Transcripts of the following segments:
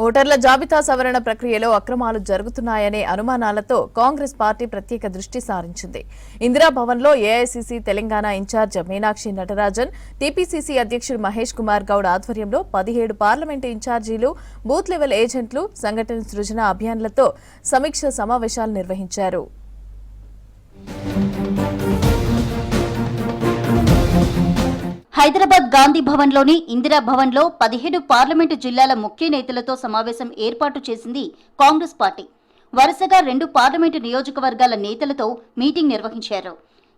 ఓటర్ల జాబితా సవరణ ప్రక్రియలో అక్రమాలు జరుగుతున్నాయనే అనుమానాలతో కాంగ్రెస్ పార్టీ ప్రత్యేక దృష్టి సారించింది. ఇందిరాభవన్లో AICC Telangana in-charge Meenakshi Natarajan, TPCC అధ్యక్షుడు మహేష్ కుమార్ గౌడ్ ఆధ్వర్యంలో 17 పార్లమెంటు ఇన్ఛార్జీలు, బూత్ లెవెల్ ఏజెంట్లు, సంఘటన సృజన అభియాన్లతో సమీక్ష సమావేశాలు నిర్వహించారు. హైదరాబాద్ గాంధీ భవన్లోని ఇందిరా భవన్లో 17 పార్లమెంటు జిల్లాల ముఖ్య నేతలతో సమావేశం ఏర్పాటు చేసింది కాంగ్రెస్ పార్టీ. వరుసగా 2 పార్లమెంటు నియోజకవర్గాల నేతలతో మీటింగ్ నిర్వహించారు.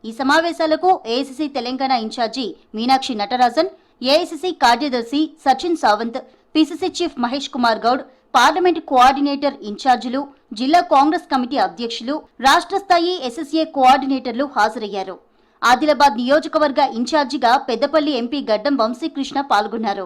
ఈ సమావేశాలకు AICC Telangana in-charge Meenakshi Natarajan, AICC కార్యదర్శి Sachin Sawant, PCC chief Mahesh Kumar Goud, parliament coordinator ఇన్ఛార్జీలు, జిల్లా కాంగ్రెస్ కమిటీ అధ్యక్షులు, రాష్ట్ర స్థాయి ఎస్ఎస్ఏ కోఆర్డినేటర్లు హాజరయ్యారు. ఆదిలాబాద్ నియోజకవర్గ ఇన్ఛార్జిగా పెద్దపల్లి ఎంపీ గడ్డం వంశీకృష్ణ పాల్గొన్నారు.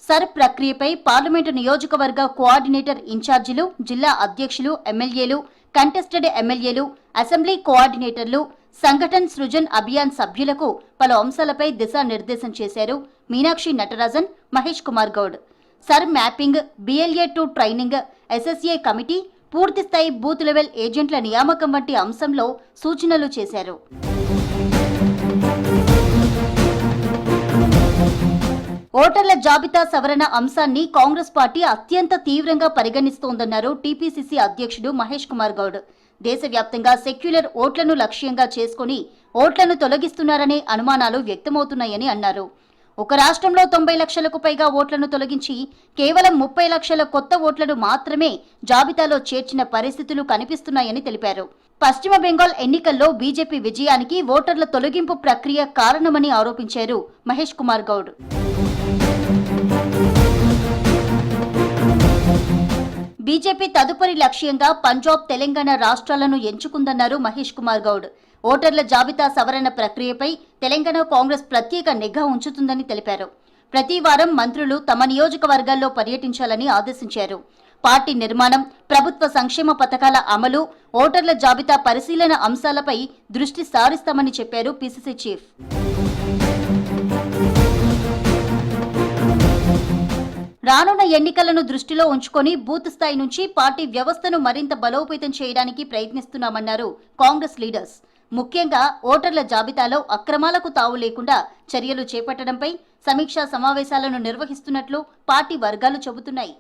సర్ ప్రక్రియపై పార్లమెంటు నియోజకవర్గ కోఆర్డినేటర్ ఇన్ఛార్జీలు, జిల్లా అధ్యక్షులు, ఎమ్మెల్యేలు, కంటెస్టెడ్ ఎమ్మెల్యేలు, అసెంబ్లీ కోఆర్డినేటర్లు, సంఘటన్ సృజన్ అభియాన్ సభ్యులకు పలు అంశాలపై దిశానిర్దేశం చేశారు Meenakshi Natarajan, Mahesh Kumar Goud. Sir mapping, BLA-2 training, SSA committee, పూర్తిస్థాయి బూత్ లెవెల్ ఏజెంట్ల నియామకం వంటి అంశంలో సూచనలు చేశారు. ఓటర్ల జాబితా సవరణ అంశాన్ని కాంగ్రెస్ పార్టీ అత్యంత తీవ్రంగా పరిగణిస్తోందన్నారు టీపీసీసీ అధ్యక్షుడు మహేష్ కుమార్ గౌడ్. దేశవ్యాప్తంగా సెక్యులర్ ఓట్లను లక్ష్యంగా చేసుకుని ఓట్లను తొలగిస్తున్నారనే అనుమానాలు వ్యక్తమవుతున్నాయని అన్నారు. ఒక రాష్ట్రంలో 90 లక్షలకు పైగా ఓట్లను తొలగించి కేవలం 30 లక్షల కొత్త ఓట్లను మాత్రమే జాబితాలో చేర్చిన పరిస్థితులు కనిపిస్తున్నాయని తెలిపారు. పశ్చిమ బెంగాల్ ఎన్నికల్లో బీజేపీ విజయానికి ఓటర్ల తొలగింపు ప్రక్రియ కారణమని ఆరోపించారు మహేష్ కుమార్ గౌడ్. బీజేపీ తదుపరి లక్ష్యంగా పంజాబ్, తెలంగాణ రాష్ట్రాలను ఎంచుకుందన్నారు మహేష్ కుమార్ గౌడ్. ఓటర్ల జాబితా సవరణ ప్రక్రియపై తెలంగాణ కాంగ్రెస్ ప్రత్యేక నిఘా ఉంచుతుందని తెలిపారు. ప్రతి వారం మంత్రులు తమ నియోజకవర్గాల్లో పర్యటించాలని ఆదేశించారు. పార్టీ నిర్మాణం, ప్రభుత్వ సంక్షేమ పథకాల అమలు, ఓటర్ల జాబితా పరిశీలన అంశాలపై దృష్టి సారిస్తామని చెప్పారు పీసీసీ చీఫ్. రానున్న ఎన్నికలను దృష్టిలో ఉంచుకొని బూత్ స్థాయి నుంచి పార్టీ వ్యవస్థను మరింత బలోపేతం చేయడానికి ప్రయత్నిస్తున్నామన్నారు కాంగ్రెస్ లీడర్స్. ముఖ్యంగా ఓటర్ల జాబితాలో అక్రమాలకు తావు లేకుండా చర్యలు చేపట్టడంపై సమీక్షా సమావేశాలను నిర్వహిస్తున్నట్లు పార్టీ వర్గాలు చెబుతున్నాయి.